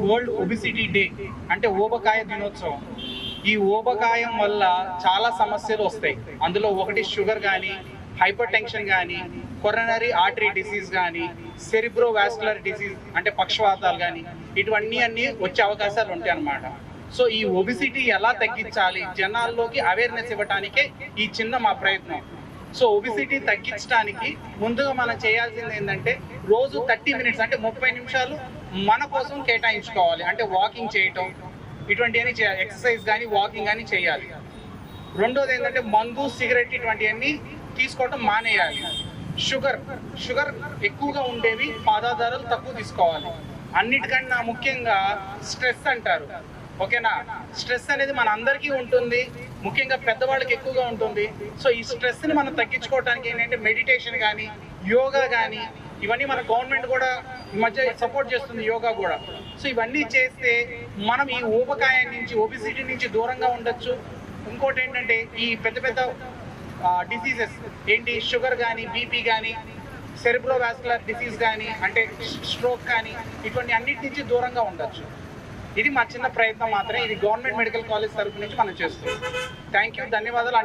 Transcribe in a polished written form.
World obesity day అంటే ఊబకాయ దినోత్సవం. ఈ ఊబకాయం వల్ల చాలా సమస్యలు వస్తాయి. అందులో ఒకటి షుగర్ కానీ, హైపర్ టెన్షన్ కానీ, కొరనరీ ఆర్టరీ డిసీజ్ కానీ, సెరిబ్రోవాస్కులర్ డిసీజ్ అంటే పక్షవాతాలు కానీ, ఇటువన్నీ వచ్చే అవకాశాలు ఉంటాయి అన్నమాట. సో ఈ ఒబిసిటీ ఎలా తగ్గించాలి, జనాల్లోకి అవేర్నెస్ ఇవ్వడానికే ఈ చిన్న మా ప్రయత్నం. సో ఒబిసిటీ తగ్గించడానికి ముందుగా మనం చేయాల్సింది ఏంటంటే రోజు 30 మినిట్స్ అంటే 30 నిమిషాలు మన కోసం కేటాయించుకోవాలి. అంటే వాకింగ్ చేయటం ఇటువంటివన్నీ చేయాలి, ఎక్సర్సైజ్ కానీ వాకింగ్ కానీ చేయాలి. రెండోది ఏంటంటే మందు, సిగరెట్ ఇటువంటివన్నీ తీసుకోవటం మానేయాలి. షుగర్ ఎక్కువగా ఉండేవి పదార్థాలు తక్కువ తీసుకోవాలి. అన్నిటికన్నా ముఖ్యంగా స్ట్రెస్ అంటారు, ఓకేనా? స్ట్రెస్ అనేది మన అందరికీ ఉంటుంది, ముఖ్యంగా పెద్దవాళ్ళకి ఎక్కువగా ఉంటుంది. సో ఈ స్ట్రెస్ని మనం తగ్గించుకోవడానికి ఏంటంటే మెడిటేషన్ కానీ, యోగా కానీ, ఇవన్నీ మన గవర్నమెంట్ కూడా ఈ మధ్య సపోర్ట్ చేస్తుంది, యోగా కూడా. సో ఇవన్నీ చేస్తే మనం ఈ ఊబకాయం నుంచి, ఒబిసిటీ నుంచి దూరంగా ఉండొచ్చు. ఇంకోటి ఏంటంటే ఈ పెద్ద డిసీజెస్ ఏంటి, షుగర్ కానీ, బీపీ కానీ, సెరిబ్రోవాస్కులర్ డిసీజ్ కానీ అంటే స్ట్రోక్ కానీ, ఇటువంటి అన్నిటి నుంచి దూరంగా ఉండొచ్చు. ఇది మా చిన్న ప్రయత్నం మాత్రమే. ఇది గవర్నమెంట్ మెడికల్ కాలేజ్ తరఫు నుంచి మనం చేస్తున్నాం. థ్యాంక్ యూ, ధన్యవాదాలు.